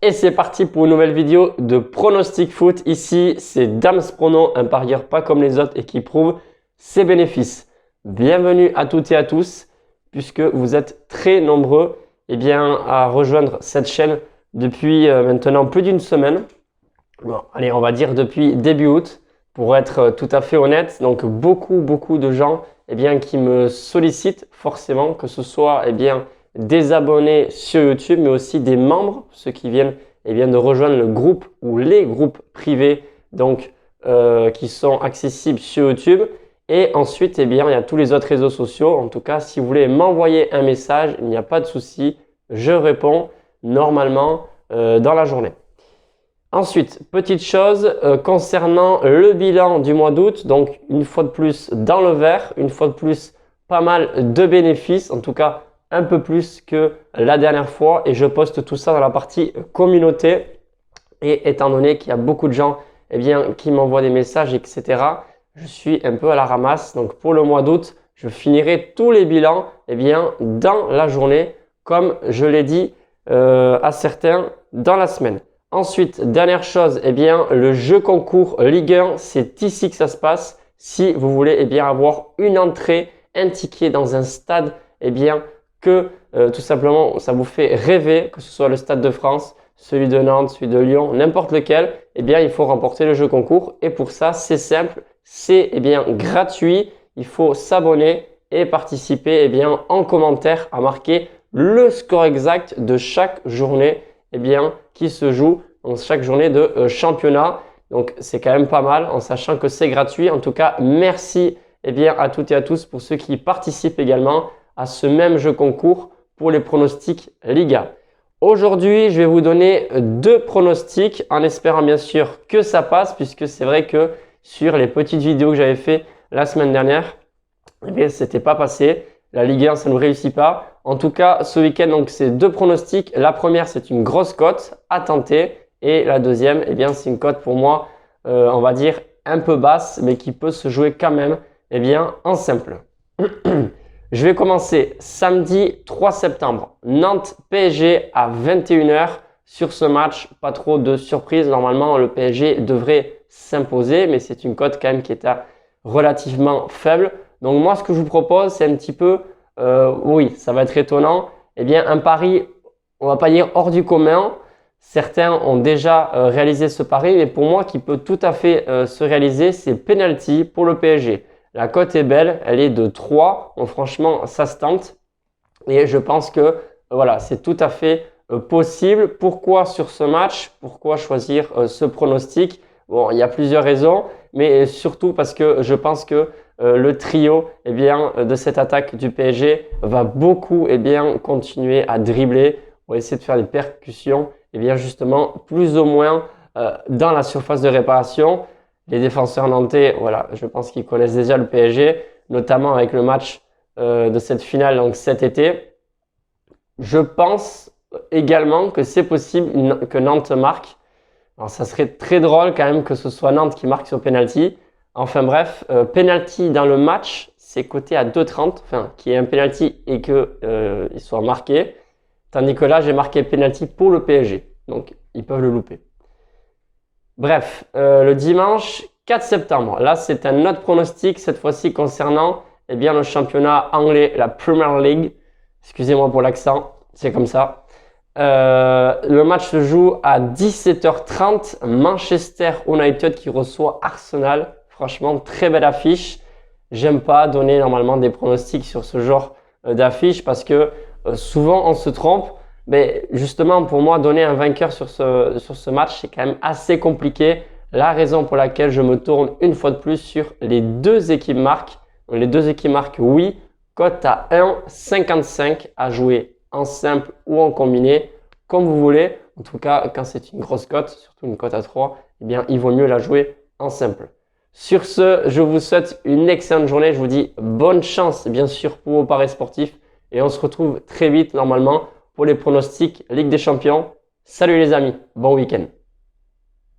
Et c'est parti pour une nouvelle vidéo de Pronostic Foot. Ici, c'est Dams Prono, un parieur pas comme les autres et qui prouve ses bénéfices. Bienvenue à toutes et à tous, puisque vous êtes très nombreux à rejoindre cette chaîne depuis maintenant plus d'une semaine. Bon, allez, on va dire depuis début août, pour être tout à fait honnête. Donc, beaucoup de gens qui me sollicitent forcément, que ce soit des abonnés sur YouTube, mais aussi des membres, ceux qui viennent de rejoindre le groupe ou les groupes privés qui sont accessibles sur YouTube. Et ensuite, il y a tous les autres réseaux sociaux. En tout cas, si vous voulez m'envoyer un message, il n'y a pas de souci. Je réponds normalement dans la journée. Ensuite, petite chose concernant le bilan du mois d'août. Donc, une fois de plus dans le vert, une fois de plus pas mal de bénéfices. En tout cas, un peu plus que la dernière fois. Et je poste tout ça dans la partie communauté. Et étant donné qu'il y a beaucoup de gens qui m'envoient des messages, etc., je suis un peu à la ramasse. Donc, pour le mois d'août, je finirai tous les bilans dans la journée, comme je l'ai dit à certains dans la semaine. Ensuite, dernière chose, le jeu concours Ligue 1, c'est ici que ça se passe. Si vous voulez avoir une entrée, un ticket dans un stade, que tout simplement ça vous fait rêver, que ce soit le Stade de France, celui de Nantes, celui de Lyon, n'importe lequel, il faut remporter le jeu concours. Et pour ça, c'est simple, c'est gratuit. Il faut s'abonner et participer en commentaire à marquer le score exact de chaque journée qui se joue dans chaque journée de championnat. Donc, c'est quand même pas mal en sachant que c'est gratuit. En tout cas, merci à toutes et à tous pour ceux qui participent également à ce même jeu concours pour les pronostics Liga. Aujourd'hui, je vais vous donner deux pronostics en espérant bien sûr que ça passe, puisque c'est vrai que sur les petites vidéos que j'avais fait la semaine dernière, c'était pas passé. La Ligue 1, ça ne réussit pas. En tout cas, ce week-end, donc c'est deux pronostics. La première, c'est une grosse cote à tenter. Et la deuxième, c'est une cote pour moi, on va dire un peu basse, mais qui peut se jouer quand même en simple. Je vais commencer samedi 3 septembre. Nantes PSG à 21 h. Sur ce match, pas trop de surprise. Normalement, le PSG devrait s'imposer, mais c'est une cote quand même qui est relativement faible. Donc moi, ce que je vous propose, c'est un petit peu, oui, ça va être étonnant, un pari, on va pas dire hors du commun. Certains ont déjà réalisé ce pari, mais pour moi, qui peut tout à fait se réaliser, c'est penalty pour le PSG. La cote est belle, elle est de 3. Donc franchement, ça se tente. Et je pense que voilà, c'est tout à fait possible. Pourquoi sur ce match? Pourquoi choisir ce pronostic? Bon, il y a plusieurs raisons, mais surtout parce que je pense que le trio de cette attaque du PSG va beaucoup continuer à dribbler. On va essayer de faire des percussions justement plus ou moins dans la surface de réparation. Les défenseurs nantais, voilà, je pense qu'ils connaissent déjà le PSG, notamment avec le match de cette finale donc cet été. Je pense également que c'est possible que Nantes marque. Alors, ça serait très drôle quand même que ce soit Nantes qui marque sur penalty. Enfin bref, penalty dans le match, c'est coté à 2,30, enfin, qu'il y ait un penalty et qu'il soit marqué. Tandis que là, j'ai marqué penalty pour le PSG. Donc, ils peuvent le louper. Bref, le dimanche 4 septembre, là, c'est un autre pronostic, cette fois-ci concernant le championnat anglais, la Premier League. Excusez-moi pour l'accent, c'est comme ça. Le match se joue à 17 h 30, Manchester United qui reçoit Arsenal. Franchement, très belle affiche. J'aime pas donner normalement des pronostics sur ce genre d'affiche parce que souvent on se trompe. Mais justement, pour moi, donner un vainqueur sur ce match, c'est quand même assez compliqué. La raison pour laquelle je me tourne une fois de plus sur les deux équipes marques. Donc, les deux équipes marques, oui, cote à 1,55 à jouer en simple ou en combiné, comme vous voulez. En tout cas, quand c'est une grosse cote, surtout une cote à 3, il vaut mieux la jouer en simple. Sur ce, je vous souhaite une excellente journée. Je vous dis bonne chance, bien sûr, pour vos paris sportifs. Et on se retrouve très vite, normalement, pour les pronostics Ligue des Champions. Salut les amis, bon week-end.